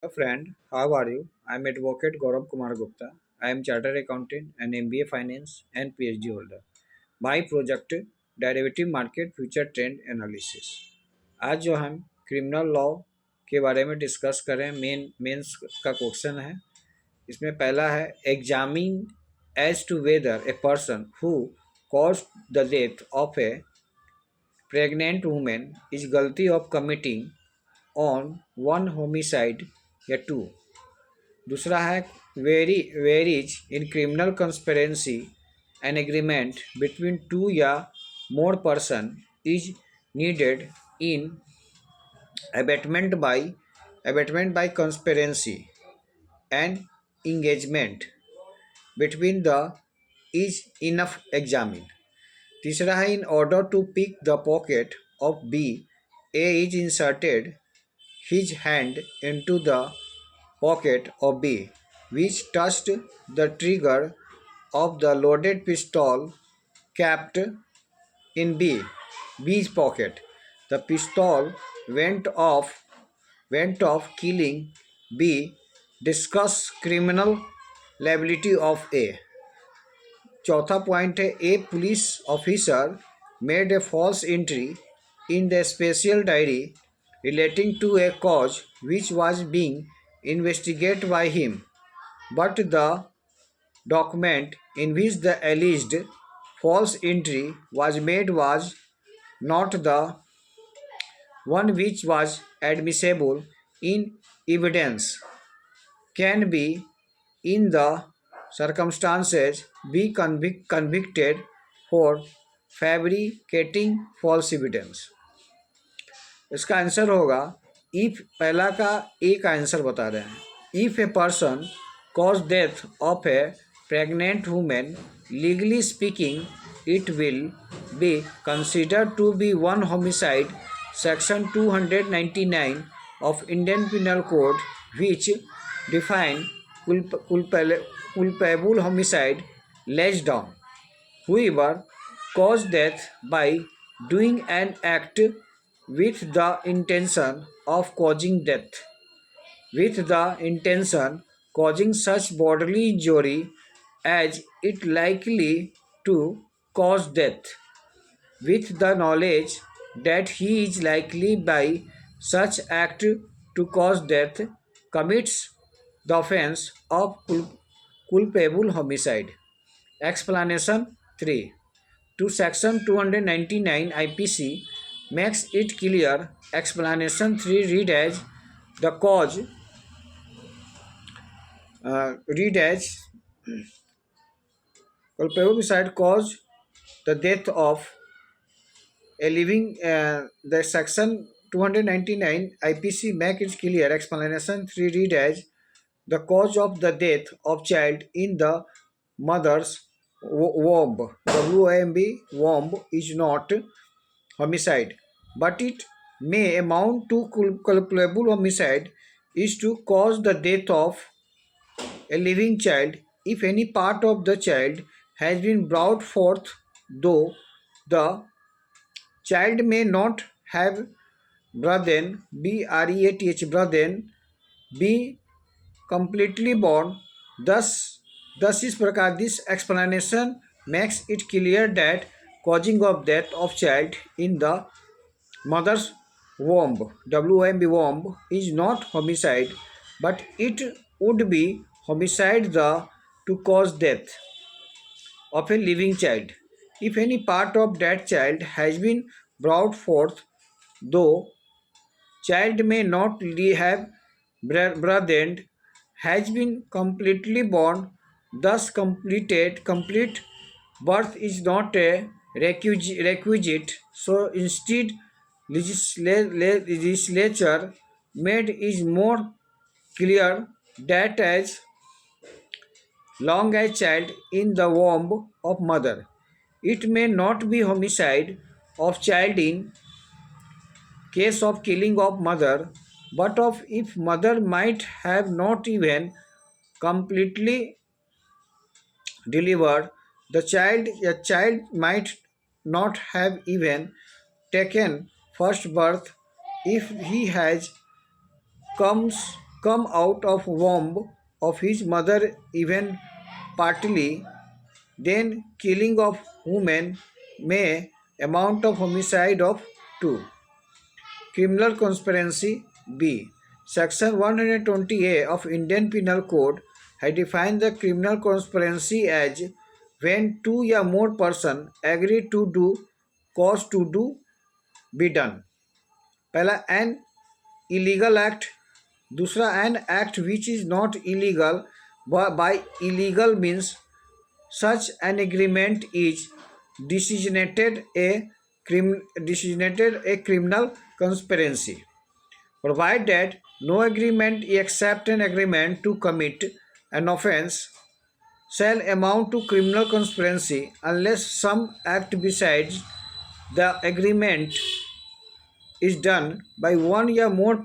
Hello friend, how are you? I'm Advocate Gaurav Kumar Gupta. I am Chartered Accountant and MBA Finance and PhD holder. My project Derivative Market Future Trend Analysis. आज जो हम criminal law के बारे में discuss करें mains का question है। इसमें पहला है examine as to whether a person who caused the death of a pregnant woman is guilty of committing on one homicide या टू। दूसरा है varies in criminal conspiracy an agreement between two या more person is needed in abetment by conspiracy and engagement between the is enough examine. तीसरा है in order to pick the pocket of B A is inserted his hand into the pocket of B, which touched the trigger of the loaded pistol kept in B's pocket. The pistol went off, killing B. Discuss criminal liability of A. चौथा point है a police officer made a false entry in the special diary relating to a cause which was being investigated by him, but the document in which the alleged false entry was made was not the one which was admissible in evidence, can be in the circumstances be convicted for fabricating false evidence। इसका आंसर होगा if पहला का A का आंसर बता रहे हैं। If a person cause death of a pregnant women legally speaking it will be considered to be one homicide section 299 of Indian penal code which define culpable homicide lays down whoever caused death by doing an act with the intention of causing death, with the intention causing such bodily injury as it likely to cause death, with the knowledge that he is likely by such act to cause death, commits the offense of culpable homicide. Explanation 3. To section 299 IPC makes it clear. Explanation 3 read as the cause read as culpable homicide caused the death of a living the section 299 IPC make it clear. Explanation 3 read as the cause of the death of child in the mother's womb womb is not homicide, but it may amount to culpable homicide is to cause the death of a living child if any part of the child has been brought forth, though the child may not have breath be completely born. Thus इस प्रकार this explanation makes it clear that causing of death of child in the mother's womb womb is not homicide, but it would be homicide to cause death of a living child if any part of that child has been brought forth, though child may not have breathed, has been completely born. Thus complete birth is not a requisite. So instead legislature made is more clear that as long as child in the womb of mother, it may not be homicide of child in case of killing of mother, but of if mother might have not even completely delivered the child, a child might not have even taken first birth if he has comes come out of womb of his mother even partly, then killing of women may amount of homicide of 2. Criminal conspiracy B. Section 120A of Indian Penal Code has defined the criminal conspiracy as when two or more persons agree to do cause to do be done. पहला an illegal act, दूसरा an act which is not illegal. By illegal means such an agreement is designated a criminal conspiracy, provided no agreement except an agreement to commit an offence shall amount to criminal conspiracy unless some act besides the agreement is done by one or more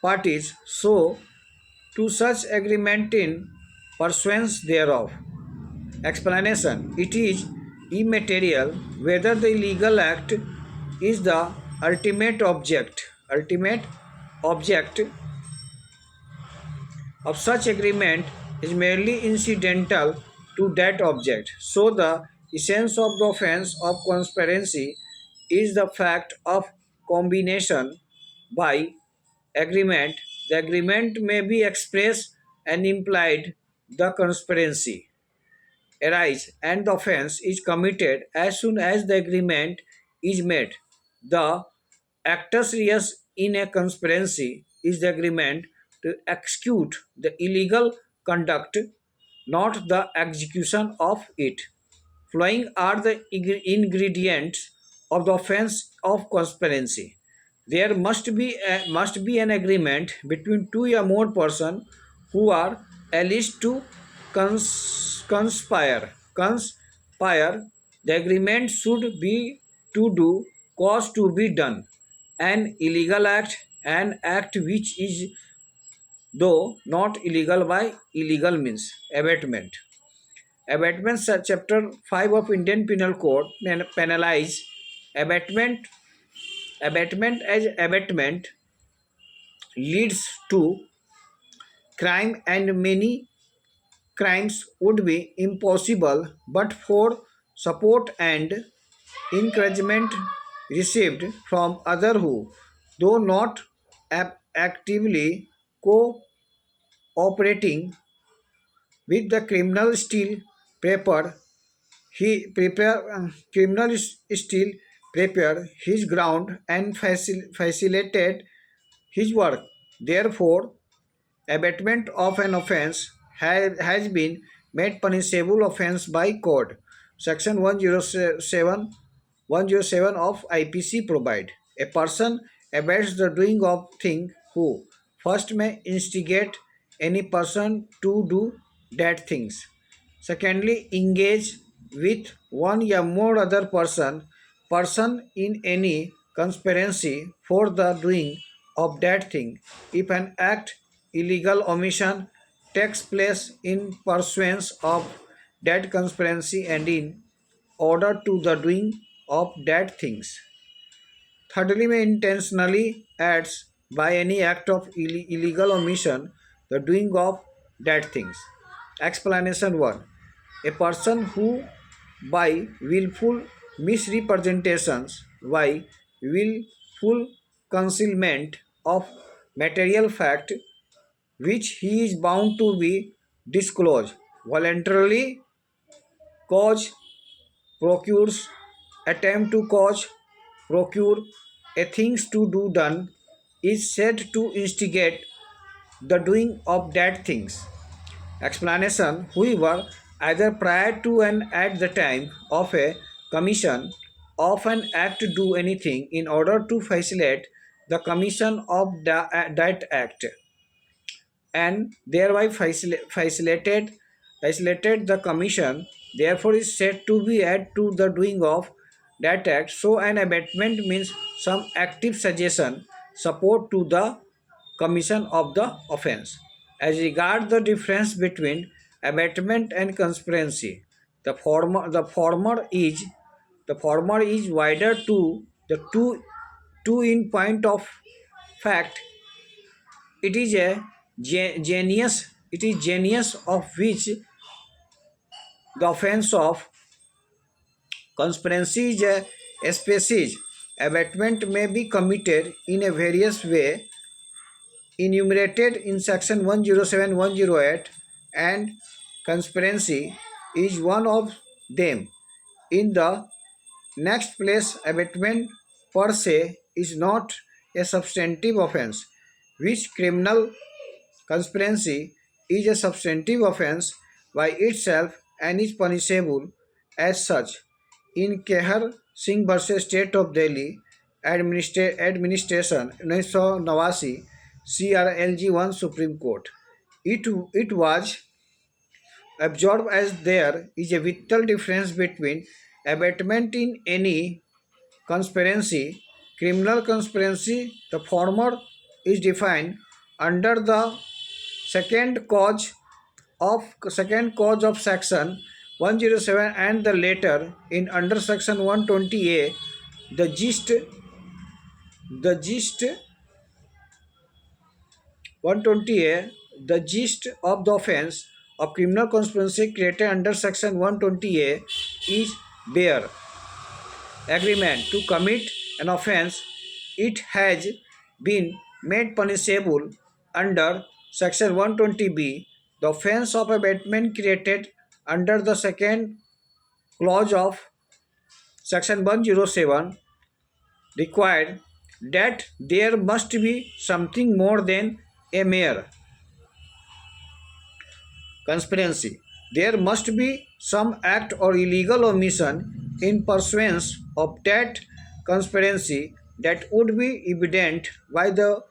parties so to such agreement in pursuance thereof. Explanation: it is immaterial whether the illegal act is the ultimate object of such agreement is merely incidental to that object. So the essence of the offence of conspiracy is the fact of combination by agreement. The agreement may be expressed and implied. The conspiracy arise and the offence is committed as soon as the agreement is made. The actus reus in a conspiracy is the agreement to execute the illegal conduct, not the execution of it. Following are the ingredients of the offence of conspiracy. There must be an agreement between two or more persons who are alleged to conspire. The agreement should be to do cause to be done. An illegal act, an act which is though not illegal by illegal means. Abatement. Abatement chapter 5 of Indian Penal Code penalize abatement. Abatement as abatement leads to crime and many crimes would be impossible but for support and encouragement received from other who, though not actively cooperating with the criminal, still prepare criminal still prepare his ground and facilitated his work. Therefore, abatement of an offence has been made punishable offence by code. Section 107 of IPC provide a person abates the doing of thing who first may instigate any person to do that things. Secondly, engage with one or more other person in any conspiracy for the doing of that thing. If an act illegal omission takes place in pursuance of that conspiracy and in order to the doing of that things. Thirdly, may intentionally adds by any act of illegal omission the doing of that things. Explanation 1. A person who by willful misrepresentations, by willful concealment of material fact which he is bound to be disclosed, voluntarily cause, procures, attempt to cause, procure, a things to do done, is said to instigate the doing of that things. Explanation: whoever, either prior to and at the time of a commission of an act do anything in order to facilitate the commission of that act and thereby facilitated the commission, therefore is said to be add to the doing of that act. So an abatement means some active suggestion, support to the commission of the offence. As regard the difference between abatement and conspiracy, the former is wider to the two in point of fact It is a genius. It is genius of which the offense of conspiracy is a species. Abatement may be committed in a various way enumerated in section 107 108, and conspiracy is one of them. In the next place, abatement per se is not a substantive offense, which criminal conspiracy is a substantive offense by itself and is punishable as such. In Kehar Singh versus State of Delhi Administration 1989 CRLG 1 Supreme Court, it was observed as there is a vital difference between abatement in any conspiracy, criminal conspiracy. The former is defined under the second cause of section 107, and the latter in under section 120A. The gist the gist 120A, the gist of the offense of criminal conspiracy created under section 120A is bare agreement to commit an offense. It has been made punishable under section 120B. The offense of abatement created under the second clause of section 107 required that there must be something more than a mere conspiracy. There must be some act or illegal omission in pursuance of that conspiracy that would be evident by the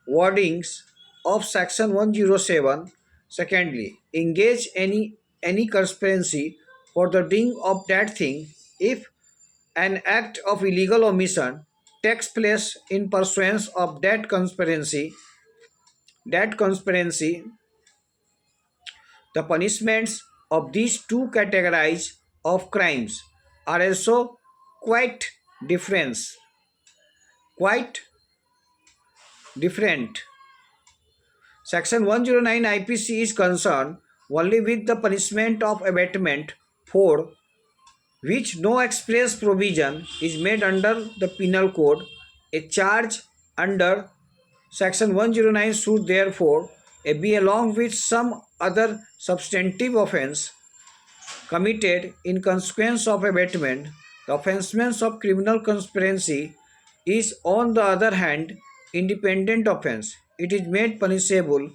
wordings of section 107. Secondly, engage any conspiracy for the doing of that thing if an act of illegal omission takes place in pursuance of that conspiracy. The punishments of these two categories of crimes are also quite different. Quite different. Section 109 IPC is concerned only with the punishment of abatement, for which no express provision is made under the penal code. A charge under section 109 should therefore be along with some other substantive offense committed in consequence of abatement. The offense of criminal conspiracy is, on the other hand, independent offense. It is made punishable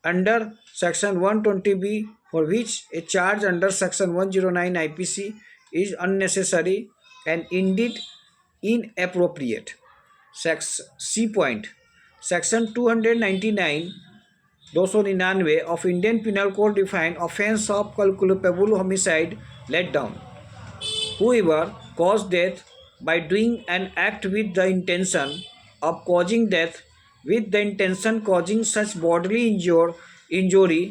under section 120B, for which a charge under section 109 IPC is unnecessary and indeed inappropriate. C point. Section 299 299 of Indian Penal Code define offense of culpable homicide let down. Whoever caused death by doing an act with the intention of causing death, with the intention causing such bodily injury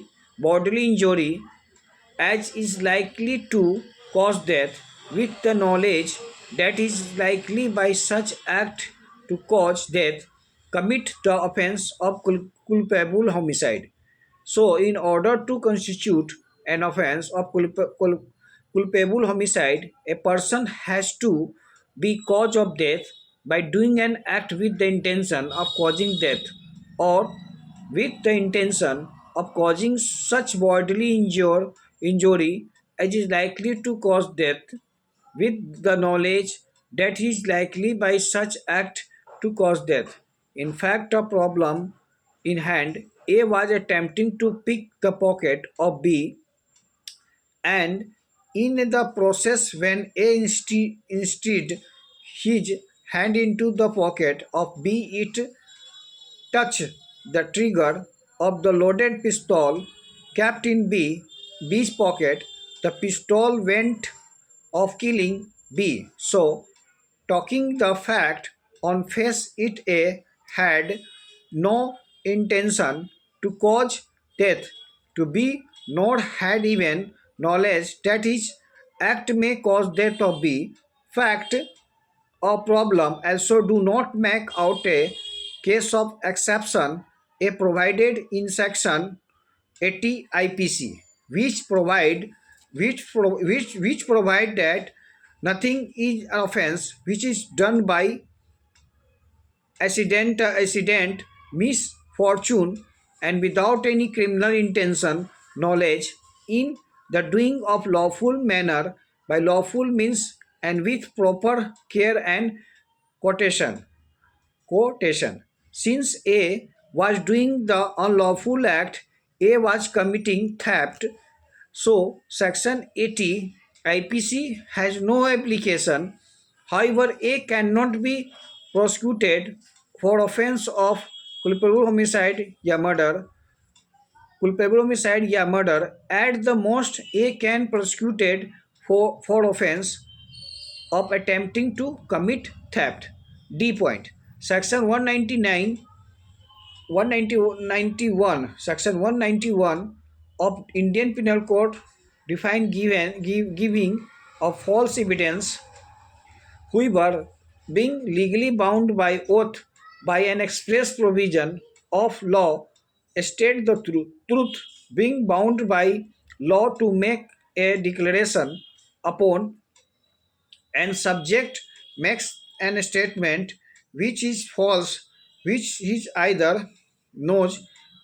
as is likely to cause death, with the knowledge that is likely by such act to cause death, commit the offense of culpable homicide. So, in order to constitute an offense of culpable homicide, a person has to be cause of death by doing an act with the intention of causing death, or with the intention of causing such bodily injury as is likely to cause death, with the knowledge that he is likely by such act to cause death. In fact, a problem in hand, A was attempting to pick the pocket of B, and in the process, when A instead his hand into the pocket of B, it touched the trigger of the loaded pistol kept in B's pocket. The pistol went off, killing B. So, talking the fact on face, it A had no intention to cause death to B, nor had even knowledge that his act may cause death of B. Fact or problem also do not make out a case of exception a provided in section 80 IPC, which provide that nothing is an offence which is done by accident, misfortune, and without any criminal intention, knowledge, in the doing of lawful manner, by lawful means, and with proper care and quotation. Since A was doing the unlawful act, A was committing theft, so Section 80 IPC has no application. However, A cannot be prosecuted for offence of culpable homicide या murder. At the most, A can prosecuted for offence of attempting to commit theft. D point. Section 191 Section 191 of Indian Penal Code define giving of false evidence. Whoever, being legally bound by oath by an express provision of law, state the truth, being bound by law to make a declaration upon and subject makes an statement which is false, which is either knows,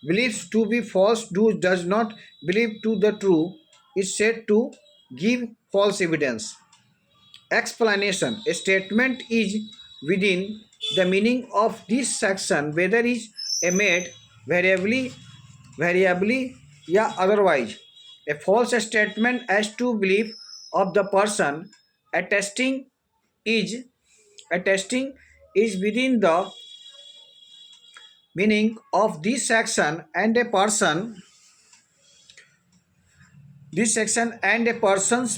believes to be false, does not believe to the true, is said to give false evidence. Explanation. A statement is within the meaning of this section whether is made variably या otherwise. A false statement as to belief of the person attesting is within the meaning of this section, and a persons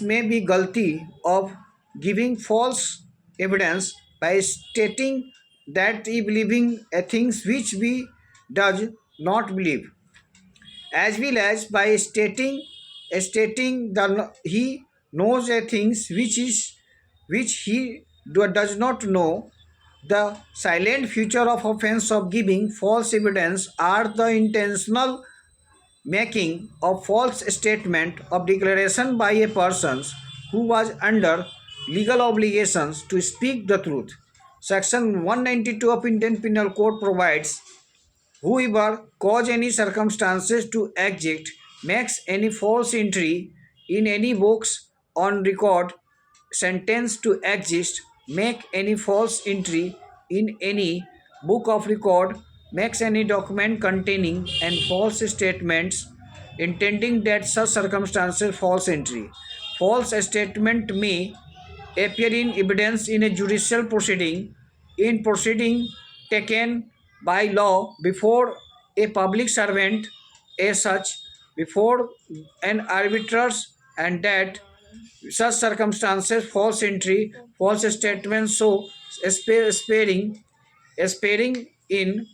may be guilty of giving false evidence by stating that he believing a things which we does not believe, as well as by stating that he knows a things which he does not know. The silent future of offense of giving false evidence are the intentional making of false statement of declaration by a person who was under legal obligations to speak the truth. Section 192 of Indian Penal Code provides whoever cause any circumstances to exist, makes any false entry in any books on record, sentenced to exist, make any false entry in any book of record, makes any document containing and false statements intending that such circumstances false entry. False statement may appear in evidence in a judicial proceeding, in proceeding taken by law before a public servant, as such before an arbiter, and that such circumstances false entry, false statement, so sparing in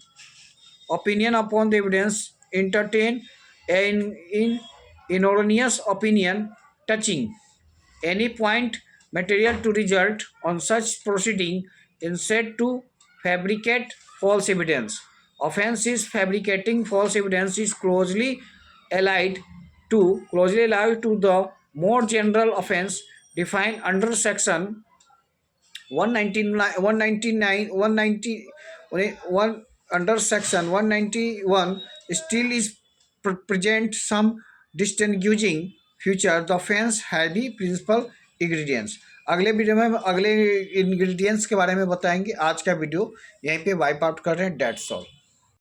opinion upon the evidence entertained in erroneous opinion touching any point material to result on such proceeding is said to fabricate false evidence. Offense is fabricating false evidence is closely allied to the more general offense defined under section 191 under section 191 still is present some distinguishing feature. The offense है भी principal ingredients. अगले video में हम अगले ingredients के बारे में बताएंगे. आज का वीडियो यहीं पे वाइप आउट कर रहे हैं. That's all.